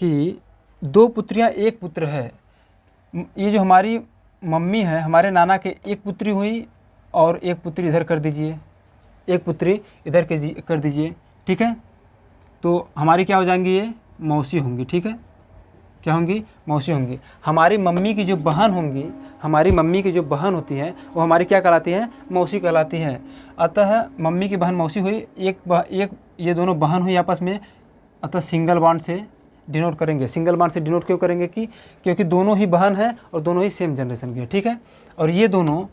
कि 2 पुत्रियां एक पुत्र है। ये जो हमारी मम्मी है, हमारे नाना के एक पुत्री हुई और एक पुत्री इधर कर दीजिए, एक पुत्री इधर कर दीजिए, ठीक है। तो हमारी क्या हो जाएंगी, ये मौसी होंगी, ठीक है। क्या होंगी, मौसी होंगी। हमारी मम्मी की जो बहन होंगी, हमारी मम्मी की जो बहन होती हैं वो हमारी क्या कहलाती हैं, मौसी कहलाती हैं। अतः मम्मी की बहन मौसी हुई, एक ये दोनों बहन हुई आपस में, अतः सिंगल बॉन्ड से डिनोट करेंगे। सिंगल बॉन्ड से डिनोट क्यों करेंगे कि क्योंकि दोनों ही बहन हैं और दोनों ही सेम जनरेशन की है, ठीक है। और ये दोनों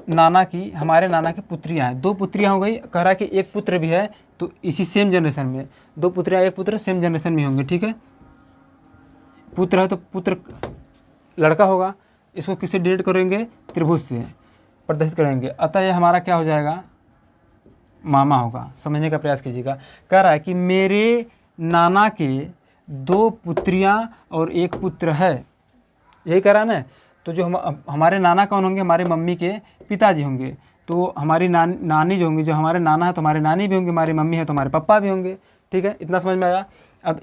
नाना की, हमारे नाना की पुत्रियां हैं, 2 पुत्रियां हो गई। कह रहा है कि एक पुत्र भी है, तो इसी सेम जनरेशन में 2 पुत्रियां एक पुत्र सेम जनरेशन में होंगे, ठीक है। पुत्र है तो पुत्र लड़का होगा, इसको किससे डिनोट करेंगे, त्रिभुज से प्रदर्शित करेंगे। अतः ये हमारा क्या हो जाएगा, मामा होगा। समझने का प्रयास कीजिएगा। कह रहा है कि मेरे नाना के 2 पुत्रियां और एक पुत्र है, यही कह रहा है ना। तो जो हमारे नाना कौन होंगे, हमारे मम्मी के पिताजी होंगे। तो हमारी नानी जो होंगी, जो हमारे नाना है तो हमारे नानी भी होंगे, हमारी मम्मी है तो हमारे पापा भी होंगे, ठीक है। इतना समझ में आया। अब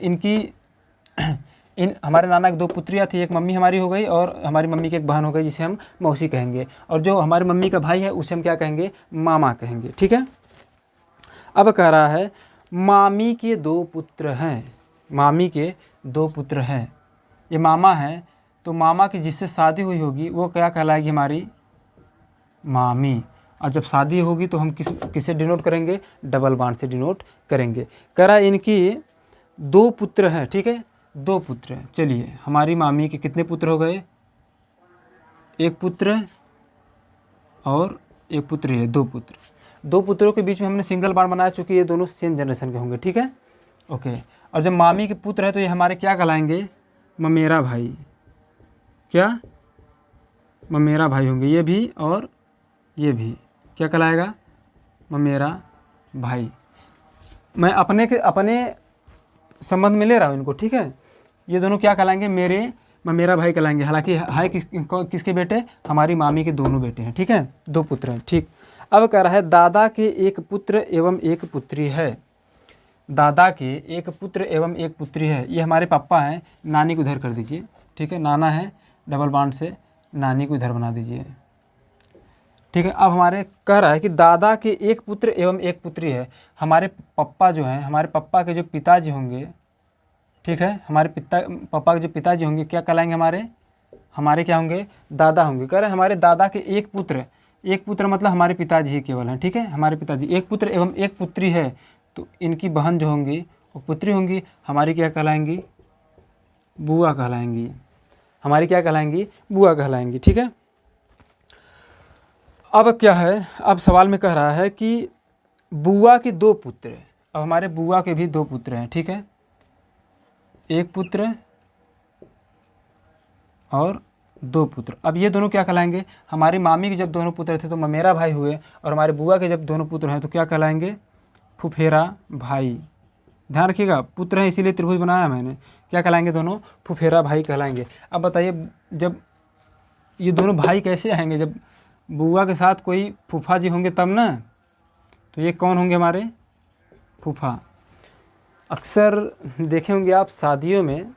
हमारे नाना की 2 पुत्रियां थी, एक मम्मी हमारी हो गई और हमारी मम्मी की एक बहन हो गई जिसे हम मौसी कहेंगे, और जो हमारी मम्मी का भाई है उसे हम क्या कहेंगे, मामा कहेंगे, ठीक है। अब कह रहा है मामी के 2 पुत्र हैं, मामी के 2 पुत्र हैं। ये मामा है, तो मामा की जिससे शादी हुई होगी वो क्या कहलाएगी, हमारी मामी। और जब शादी होगी तो हम किससे डिनोट करेंगे, डबल बांड से डिनोट करेंगे। कह रहा है इनकी 2 पुत्र हैं, ठीक है, 2 पुत्र हैं। चलिए हमारी मामी के कितने पुत्र हो गए, एक पुत्र और एक पुत्री है, 2 पुत्र। 2 पुत्रों के बीच में हमने सिंगल बांड बनाया, चूँकि ये दोनों सेम जनरेशन के होंगे, ठीक है, ओके। और जब मामी के पुत्र है तो ये हमारे क्या कहलाएंगे, ममेरा भाई। क्या, ममेरा भाई होंगे, ये भी और ये भी क्या कहलाएगा, ममेरा भाई। मैं अपने संबंध में ले रहा हूँ इनको, ठीक है। ये दोनों क्या कहलाएंगे, ममेरा भाई कहलाएंगे। हालांकि है किसके बेटे, हमारी मामी के दोनों बेटे हैं, ठीक है, 2 पुत्र हैं, ठीक। अब कह रहा है दादा के एक पुत्र एवं एक पुत्री है, दादा के एक पुत्र एवं एक पुत्री है। ये हमारे पापा हैं, नानी को इधर कर दीजिए, ठीक है। नाना है, डबल बांड से नानी को इधर बना दीजिए, ठीक है। अब हमारे कह रहा है कि दादा के एक पुत्र एवं एक पुत्री है। हमारे पापा जो हैं, हमारे पापा के जो पिताजी होंगे, ठीक है, हमारे पापा के जो पिताजी होंगे क्या कहलाएंगे, हमारे क्या होंगे, दादा होंगे। कह रहे हैं हमारे दादा के एक पुत्र मतलब हमारे पिताजी ही केवल हैं, ठीक है, हमारे पिताजी। एक पुत्र एवं एक पुत्री है, तो इनकी बहन जो होंगी वो पुत्री होंगी, हमारी क्या कहलाएंगी, बुआ कहलाएंगी, हमारी क्या कहलाएंगी, बुआ कहलाएंगी, ठीक है। अब क्या है, अब सवाल में कह रहा है कि बुआ के 2 पुत्र, अब हमारे बुआ के भी 2 पुत्र हैं, ठीक है, एक पुत्र और 2 पुत्र। अब ये दोनों क्या कहलाएंगे, हमारी मामी के जब दोनों पुत्र थे तो ममेरा भाई हुए, और हमारे बुआ के जब दोनों पुत्र हैं तो क्या कहलाएंगे, फुफेरा भाई। ध्यान रखिएगा, पुत्र है इसीलिए त्रिभुज बनाया मैंने, क्या कहलाएंगे दोनों, फुफेरा भाई कहलाएंगे। अब बताइए जब ये दोनों भाई कैसे आएंगे? जब बुआ के साथ कोई फूफा जी होंगे तब ना। तो ये कौन होंगे हमारे? फूफा। अक्सर देखे होंगे आप शादियों में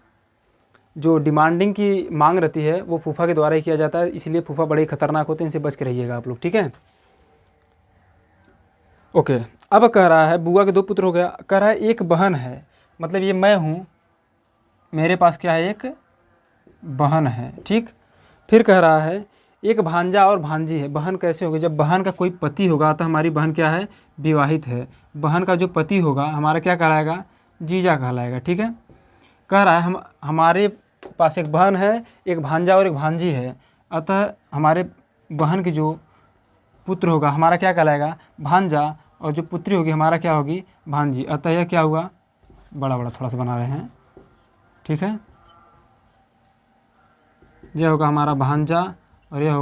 जो डिमांडिंग की मांग रहती है वो फूफा के द्वारा ही किया जाता है, इसलिए फूफा बड़े ही खतरनाक होते हैं, इनसे बच के रहिएगा आप लोग, ठीक है। ओके, अब कह रहा है बुआ के 2 पुत्र हो गया, कह रहा है एक बहन है, मतलब ये मैं हूँ, मेरे पास क्या है? एक बहन है, ठीक। फिर कह रहा है एक भांजा और भांजी है। बहन कैसे होगी? जब बहन का कोई पति होगा तो हमारी बहन क्या है? विवाहित है। बहन का जो पति होगा हमारा क्या कहलाएगा? जीजा कहलाएगा, ठीक है। कह रहा है हमारे पास एक बहन है, एक भांजा और एक भांजी है, अतः हमारे बहन की जो पुत्र होगा हमारा क्या कहलाएगा? भांजा, और जो पुत्री होगी हमारा क्या होगी? भांजी। अतः यह क्या हुआ? बड़ा बड़ा थोड़ा सा बना रहे हैं, ठीक है। यह होगा हमारा भांजा और यह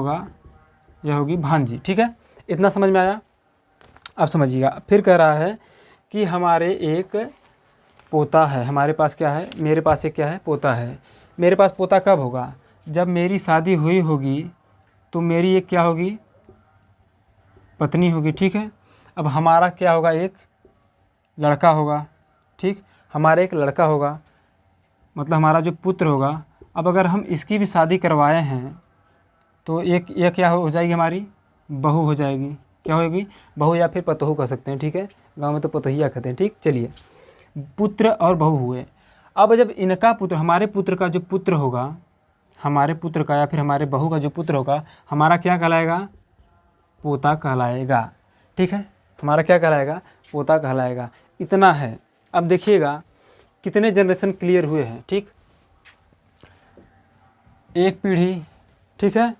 होगी भांजी, ठीक है। इतना समझ में आया? अब समझिएगा। फिर कह रहा है कि हमारे एक पोता है। हमारे पास क्या है? मेरे पास एक क्या है? पोता है। मेरे पास पोता कब होगा? जब मेरी शादी हुई होगी तो मेरी एक क्या होगी? पत्नी होगी, ठीक है। अब हमारा क्या होगा? एक लड़का होगा, ठीक। हमारा एक लड़का होगा, मतलब हमारा जो पुत्र होगा। अब अगर हम इसकी भी शादी करवाए हैं तो यह क्या हो जाएगी? हमारी बहू हो जाएगी। क्या होगी? बहू, या फिर पतोहू कह सकते हैं, ठीक है। गांव में तो पतोहिया कहते हैं, ठीक। चलिए, पुत्र और बहू हुए। अब जब इनका पुत्र, हमारे पुत्र का जो पुत्र होगा, हमारे पुत्र का या फिर हमारे बहू का जो पुत्र होगा, हमारा क्या कहलाएगा? पोता कहलाएगा, ठीक है। हमारा क्या कहलाएगा? पोता कहलाएगा। इतना है। अब देखिएगा कितने जनरेशन क्लियर हुए हैं, ठीक। एक पीढ़ी, ठीक है,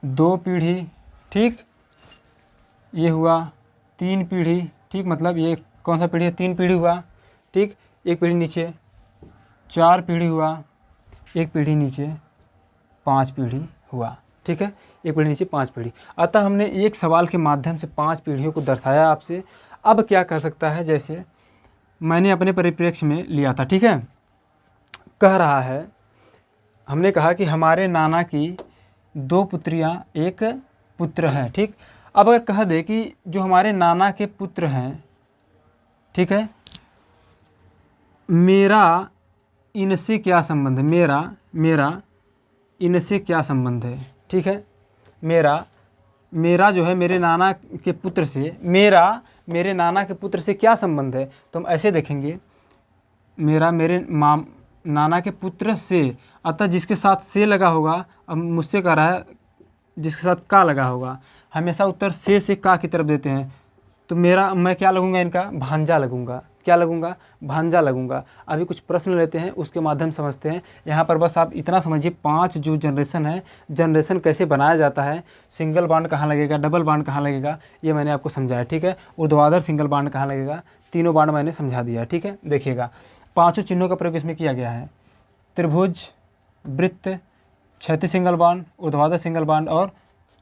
2 पीढ़ी, ठीक, ये हुआ 3 पीढ़ी, ठीक। मतलब ये कौन सा पीढ़ी है? 3 पीढ़ी हुआ, ठीक। एक पीढ़ी नीचे 4 पीढ़ी हुआ, एक पीढ़ी नीचे 5 पीढ़ी हुआ, ठीक है। एक पीढ़ी नीचे 5 पीढ़ी। अतः हमने एक सवाल के माध्यम से 5 पीढ़ियों को दर्शाया आपसे। अब क्या कह सकता है? जैसे मैंने अपने परिप्रेक्ष्य में लिया था, ठीक है। कह रहा है, हमने कहा कि हमारे नाना की 2 पुत्रियां, एक पुत्र है, ठीक। अब अगर कह दे कि जो हमारे नाना के पुत्र हैं, ठीक है, मेरा इनसे क्या संबंध है? मेरा इनसे क्या संबंध है, ठीक है। मेरा जो है मेरे नाना के पुत्र से, मेरे नाना के पुत्र से क्या संबंध है? तो हम ऐसे देखेंगे, मेरे नाना के पुत्र से, अतः जिसके साथ से लगा होगा, अब मुझसे कह रहा है जिसके साथ का लगा होगा, हमेशा उत्तर से का की तरफ देते हैं। तो मैं क्या लगूंगा? इनका भांजा लगूंगा। क्या लगूंगा? भांजा लगूंगा। अभी कुछ प्रश्न लेते हैं, उसके माध्यम समझते हैं। यहाँ पर बस आप इतना समझिए, 5 जो जनरेशन है, जनरेशन कैसे बनाया जाता है, सिंगल बॉन्ड कहाँ लगेगा, डबल बॉन्ड कहाँ लगेगा, ये मैंने आपको समझाया, ठीक है। ऊर्ध्वाधर सिंगल बॉन्ड कहाँ लगेगा, तीनों बॉन्ड मैंने समझा दिया, ठीक है। देखिएगा 5 चिन्हों का प्रयोग इसमें किया गया है। त्रिभुज, वृत्त, क्षैतिज सिंगल बॉन्ड, ऊर्ध्वाधर सिंगल बॉन्ड और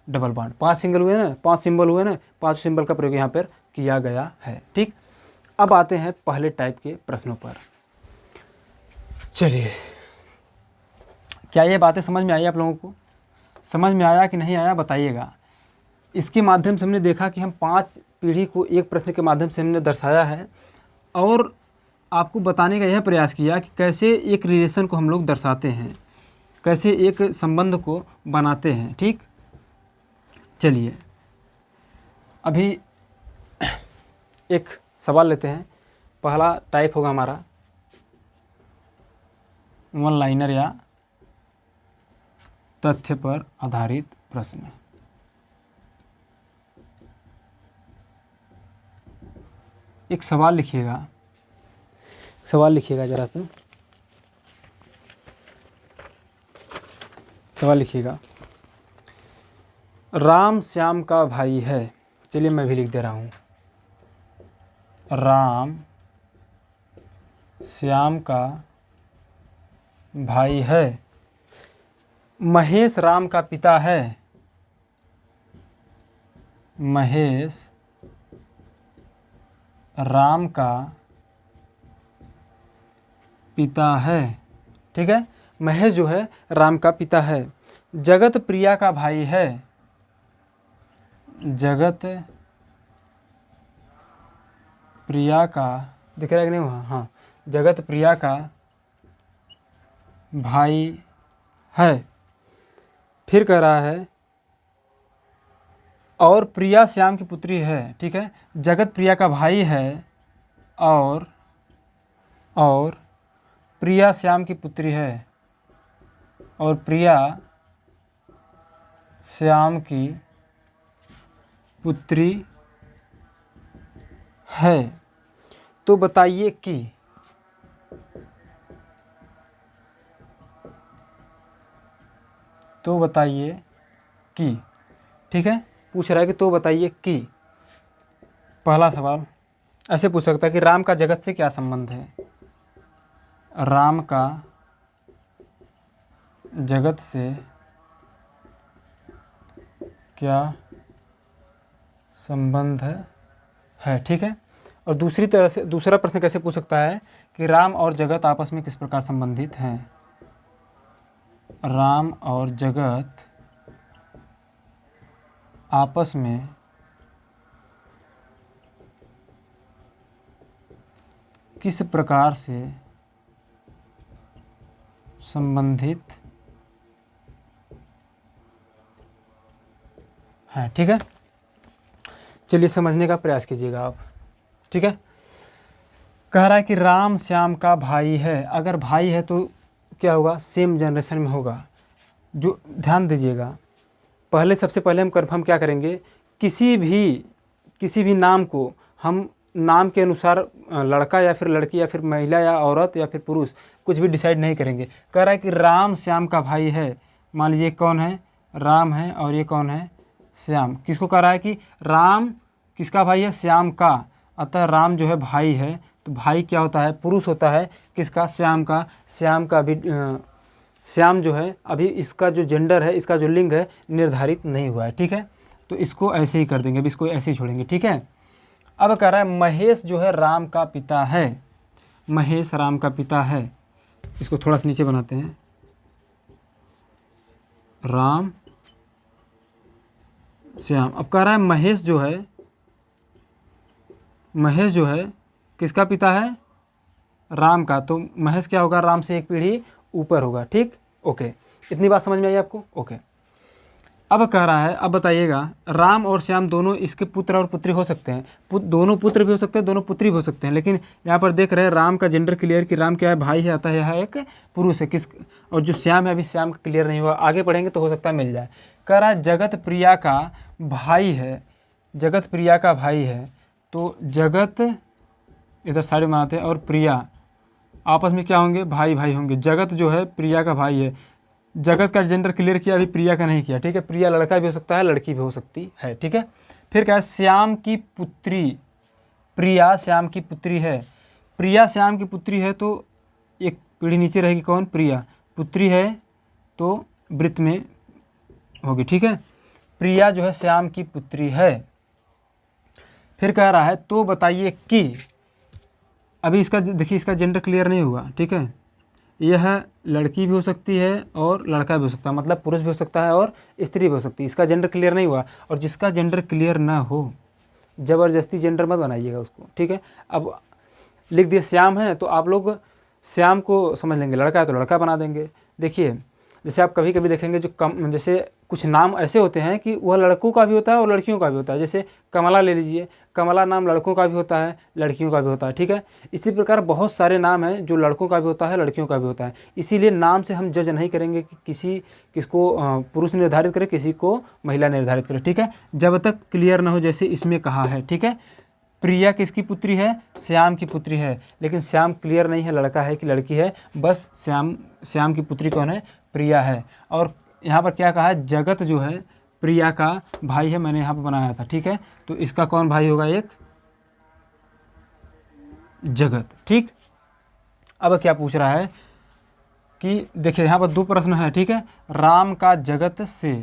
डबल बॉन्ड। 5 सिंगल हुए ना, 5 सिंबल हुए ना, 5 सिंबल का प्रयोग यहाँ पर किया गया है, ठीक। अब आते हैं पहले टाइप के प्रश्नों पर। चलिए, क्या ये बातें समझ में आई आप लोगों को? समझ में आया कि नहीं आया बताइएगा। इसके माध्यम से हमने देखा कि हम 5 पीढ़ी को एक प्रश्न के माध्यम से हमने दर्शाया है, और आपको बताने का यह प्रयास किया कि कैसे एक रिलेशन को हम लोग दर्शाते हैं, कैसे एक संबंध को बनाते हैं, ठीक। चलिए, अभी एक सवाल लेते हैं। पहला टाइप होगा हमारा वन लाइनर या तथ्य पर आधारित प्रश्न। एक सवाल लिखिएगा, जरा तो सवाल लिखिएगा। राम श्याम का भाई है। चलिए मैं भी लिख दे रहा हूँ। राम श्याम का भाई है। महेश राम का पिता है। महेश राम का पिता है, ठीक है। महेश जो है राम का पिता है। जगत प्रिया का भाई है। जगत प्रिया का, दिख रहा है कि नहीं वहाँ? हाँ, जगत प्रिया का भाई है। फिर कह रहा है और प्रिया श्याम की पुत्री है। ठीक है, जगत प्रिया का भाई है और प्रिया श्याम की पुत्री है, और प्रिया श्याम की पुत्री है। तो बताइए कि ठीक है, पूछ रहा है कि तो बताइए कि। पहला सवाल ऐसे पूछ सकता है कि राम का जगत से क्या संबंध है। राम का जगत से क्या संबंध है। ठीक है, और दूसरी तरह से दूसरा प्रश्न कैसे पूछ सकता है कि राम और जगत आपस में किस प्रकार संबंधित हैं। राम और जगत आपस में किस प्रकार से संबंधित है। ठीक है, चलिए समझने का प्रयास कीजिएगा आप। ठीक है, कह रहा है कि राम श्याम का भाई है। अगर भाई है तो क्या होगा, सेम जनरेशन में होगा। जो ध्यान दीजिएगा, पहले सबसे पहले हम कन्फर्म क्या करेंगे, किसी भी नाम को हम नाम के अनुसार लड़का या फिर लड़की या फिर महिला या औरत या फिर पुरुष कुछ भी डिसाइड नहीं करेंगे। कह रहा है कि राम श्याम का भाई है। मान लीजिए कौन है, राम है और ये कौन है, श्याम। किसको कह रहा है कि राम किसका भाई है, श्याम का। अतः राम जो है भाई है, तो भाई क्या होता है, पुरुष होता है। किसका, श्याम का। श्याम का भी श्याम जो है अभी इसका जो जेंडर है, इसका जो लिंग है निर्धारित नहीं हुआ है। ठीक है, तो इसको ऐसे ही कर देंगे, अभी इसको ऐसे ही छोड़ेंगे। ठीक है, अब कह रहा है महेश जो है राम का पिता है। महेश राम का पिता है। इसको थोड़ा सा नीचे बनाते हैं। राम श्याम। अब कह रहा है महेश जो है किसका पिता है, राम का। तो महेश क्या होगा, राम से एक पीढ़ी ऊपर होगा। ठीक, ओके, इतनी बात समझ में आई आपको? ओके, अब कह रहा है, अब बताइएगा, राम और श्याम दोनों इसके पुत्र और पुत्री हो सकते हैं। दोनों पुत्र भी हो सकते हैं, दोनों पुत्री भी हो सकते हैं। लेकिन यहाँ पर देख रहे हैं राम का जेंडर क्लियर कि राम क्या है, भाई है, अतः यह एक पुरुष है। किस, और जो श्याम है अभी श्याम का क्लियर नहीं हुआ, आगे पढ़ेंगे तो हो सकता है मिल जाए। कह रहा है जगत प्रिया का भाई है। जगत प्रिया का भाई है, तो जगत इधर साइड में आते हैं और प्रिया आपस में क्या होंगे, भाई भाई होंगे। जगत जो है प्रिया का भाई है। जगत का जेंडर क्लियर किया, अभी प्रिया का नहीं किया। ठीक है, प्रिया लड़का भी हो सकता है, लड़की भी हो सकती है। ठीक है, फिर क्या है, श्याम की पुत्री। प्रिया श्याम की पुत्री है। प्रिया श्याम की पुत्री है, तो एक पीढ़ी नीचे रहेगी कौन, प्रिया। पुत्री है तो वृत्त में होगी। ठीक है, प्रिया जो है श्याम की पुत्री है। फिर कह रहा है तो बताइए कि, अभी इसका देखिए, इसका जेंडर क्लियर नहीं हुआ। ठीक है, यह लड़की भी हो सकती है और लड़का भी हो सकता है, मतलब पुरुष भी हो सकता है और स्त्री भी हो सकती है। इसका जेंडर क्लियर नहीं हुआ। और जिसका जेंडर क्लियर ना हो, ज़बरदस्ती जेंडर मत बनाइएगा उसको। ठीक है, अब लिख दिए श्याम है, तो आप लोग श्याम को समझ लेंगे, लड़का है तो लड़का बना देंगे। देखिए, जैसे आप कभी कभी देखेंगे जो जैसे कुछ नाम ऐसे होते हैं कि वह लड़कों का भी होता है और लड़कियों का भी होता है। जैसे कमला ले लीजिए, कमला नाम लड़कों का भी होता है, लड़कियों का भी होता है। ठीक है, इसी प्रकार बहुत सारे नाम हैं जो लड़कों का भी होता है, लड़कियों का भी होता है। इसीलिए नाम से हम जज नहीं करेंगे कि किसको पुरुष निर्धारित करे, किसी को महिला निर्धारित करे। ठीक है, जब तक क्लियर ना हो, जैसे इसमें कहा है। ठीक है, प्रिया किसकी पुत्री है, श्याम की पुत्री है। लेकिन श्याम क्लियर नहीं है लड़का है कि लड़की है, बस श्याम की पुत्री कौन है, प्रिया है। और यहाँ पर क्या कहा है, जगत जो है प्रिया का भाई है, मैंने यहाँ पर बनाया था। ठीक है, तो इसका कौन भाई होगा, एक जगत। ठीक, अब क्या पूछ रहा है कि देखिए यहाँ पर दो प्रश्न है। ठीक है, राम का जगत से,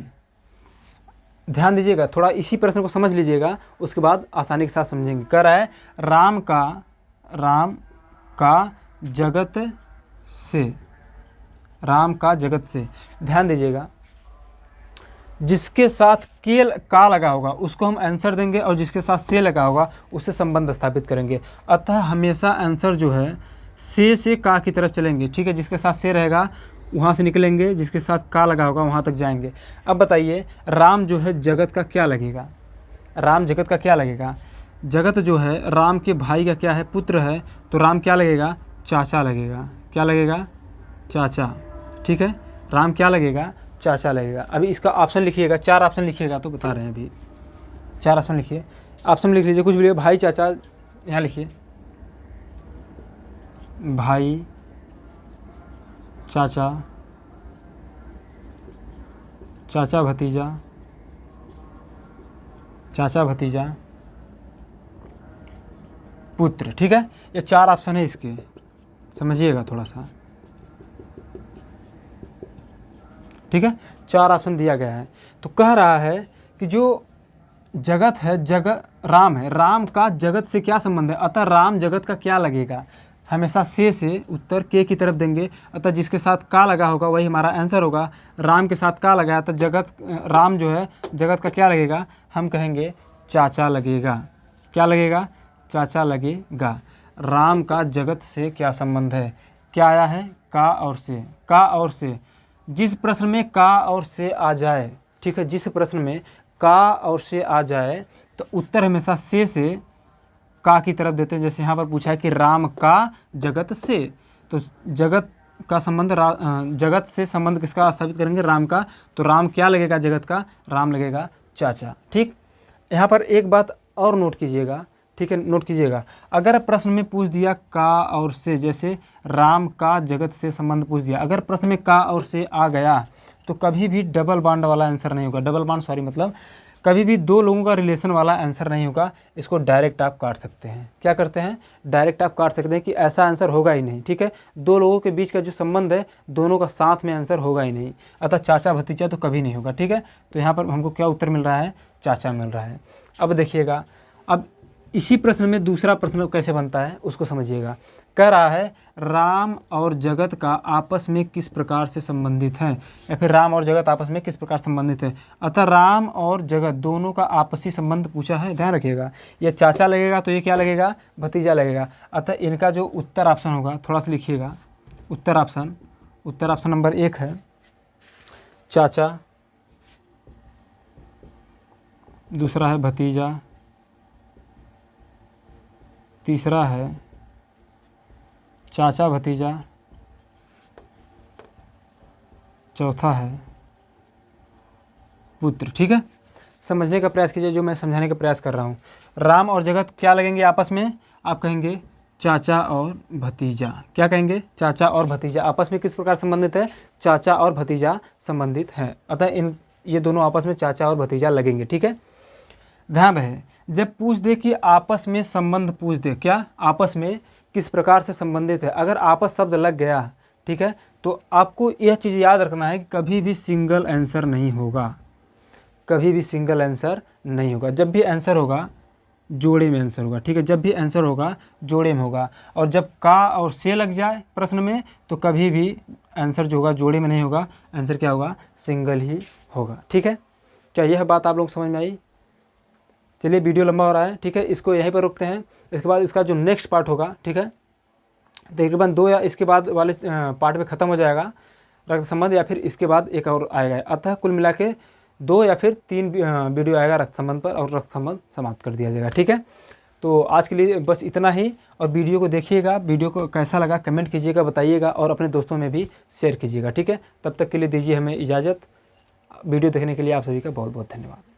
ध्यान दीजिएगा थोड़ा, इसी प्रश्न को समझ लीजिएगा, उसके बाद आसानी के साथ समझेंगे। कह रहा है राम का जगत से राम का जगत से, ध्यान दीजिएगा, जिसके साथ के का लगा होगा उसको हम आंसर देंगे और जिसके साथ से लगा होगा उससे संबंध स्थापित करेंगे। अतः हमेशा आंसर जो है से का की तरफ चलेंगे, ठीक है। जिसके साथ से रहेगा वहाँ से निकलेंगे, जिसके साथ का लगा होगा वहाँ तक जाएंगे। अब बताइए राम जो है जगत का क्या लगेगा, राम जगत का क्या लगेगा? जगत जो है राम के भाई का क्या है, पुत्र है, तो राम क्या लगेगा, चाचा लगेगा। क्या लगेगा, चाचा, ठीक है। राम क्या लगेगा, चाचा लगेगा। अभी इसका ऑप्शन लिखिएगा, 4 ऑप्शन लिखिएगा तो बता रहे हैं अभी। 4 ऑप्शन लिखिए, ऑप्शन लिख लीजिए, कुछ भी लिखिए, भाई चाचा, यहाँ लिखिए भाई चाचा, चाचा भतीजा, चाचा भतीजा, पुत्र, ठीक है। ये 4 ऑप्शन है इसके, समझिएगा थोड़ा सा, ठीक है। 4 ऑप्शन दिया गया है। तो कह रहा है कि जो जगत है, जगत राम है, राम का जगत से क्या संबंध है, अतः राम जगत का क्या लगेगा, हमेशा से उत्तर के की तरफ देंगे। अतः जिसके साथ का लगा होगा वही हमारा आंसर होगा। राम के साथ का लगाया तो जगत, राम जो है जगत का क्या लगेगा, हम कहेंगे चाचा लगेगा। क्या लगेगा, चाचा लगेगा। राम का जगत से क्या संबंध है, क्या आया है, का और से, का और से। जिस प्रश्न में का और से आ जाए, ठीक है, जिस प्रश्न में का और से आ जाए तो उत्तर हमेशा से का की तरफ देते हैं। जैसे यहाँ पर पूछा है कि राम का जगत से, तो जगत का संबंध जगत से संबंध किसका स्थापित करेंगे, राम का। तो राम क्या लगेगा जगत का, राम लगेगा चाचा, ठीक। यहाँ पर एक बात और नोट कीजिएगा, ठीक है, नोट कीजिएगा। अगर प्रश्न में पूछ दिया का और से, जैसे राम का जगत से संबंध पूछ दिया, अगर प्रश्न में का और से आ गया तो कभी भी डबल बॉन्ड वाला आंसर नहीं होगा। डबल बॉन्ड मतलब कभी भी 2 लोगों का रिलेशन वाला आंसर नहीं होगा। इसको डायरेक्ट आप काट सकते हैं। क्या करते हैं, डायरेक्ट आप काट सकते हैं कि ऐसा आंसर होगा ही नहीं, ठीक है। 2 लोगों के बीच का जो संबंध है दोनों का साथ में आंसर होगा ही नहीं। अतः चाचा भतीजा तो कभी नहीं होगा, ठीक है। तो यहाँ पर हमको क्या उत्तर मिल रहा है, चाचा मिल रहा है। अब देखिएगा, अब इसी प्रश्न में दूसरा प्रश्न कैसे बनता है उसको समझिएगा। कह रहा है राम और जगत का आपस में किस प्रकार से संबंधित है, या फिर राम और जगत आपस में किस प्रकार संबंधित है। अतः राम और जगत दोनों का आपसी संबंध पूछा है, ध्यान रखिएगा। ये चाचा लगेगा तो ये क्या लगेगा, भतीजा लगेगा। अतः इनका जो उत्तर ऑप्शन होगा, थोड़ा सा लिखिएगा, उत्तर ऑप्शन नंबर 1 है चाचा, दूसरा है भतीजा, तीसरा है चाचा भतीजा, चौथा है पुत्र, ठीक है। समझने का प्रयास कीजिए जो मैं समझाने का प्रयास कर रहा हूँ। राम और जगत क्या लगेंगे आपस में, आप कहेंगे चाचा और भतीजा। क्या कहेंगे, चाचा और भतीजा आपस में किस प्रकार संबंधित है, चाचा और भतीजा संबंधित हैं। अतः ये दोनों आपस में चाचा और भतीजा लगेंगे, ठीक है। ध्यान रहे, जब पूछ दे कि आपस में संबंध पूछ दे, क्या आपस में किस प्रकार से संबंधित है, अगर आपस शब्द लग गया, ठीक है, तो आपको यह चीज़ याद रखना है कि कभी भी सिंगल आंसर नहीं होगा, कभी भी सिंगल आंसर नहीं होगा। जब भी आंसर होगा जोड़े में आंसर होगा, ठीक है। जब भी आंसर होगा जोड़े में होगा। और जब का और से लग जाए प्रश्न में तो कभी भी आंसर जो होगा जोड़े में नहीं होगा, आंसर क्या होगा, सिंगल ही होगा, ठीक है। क्या यह बात आप लोग समझ में आई? चलिए वीडियो लंबा हो रहा है, ठीक है, इसको यहीं पर रुकते हैं। इसके बाद इसका जो नेक्स्ट पार्ट होगा, ठीक है, तकरीबन 2 या इसके बाद वाले पार्ट में ख़त्म हो जाएगा रक्त संबंध, या फिर इसके बाद एक और आएगा। अतः कुल मिला के 2 या फिर 3 वीडियो आएगा रक्त संबंध पर, और रक्त संबंध समाप्त कर दिया जाएगा, ठीक है। तो आज के लिए बस इतना ही, और वीडियो को देखिएगा, वीडियो को कैसा लगा कमेंट कीजिएगा, बताइएगा, और अपने दोस्तों में भी शेयर कीजिएगा, ठीक है। तब तक के लिए दीजिए हमें इजाज़त। वीडियो देखने के लिए आप सभी का बहुत बहुत धन्यवाद।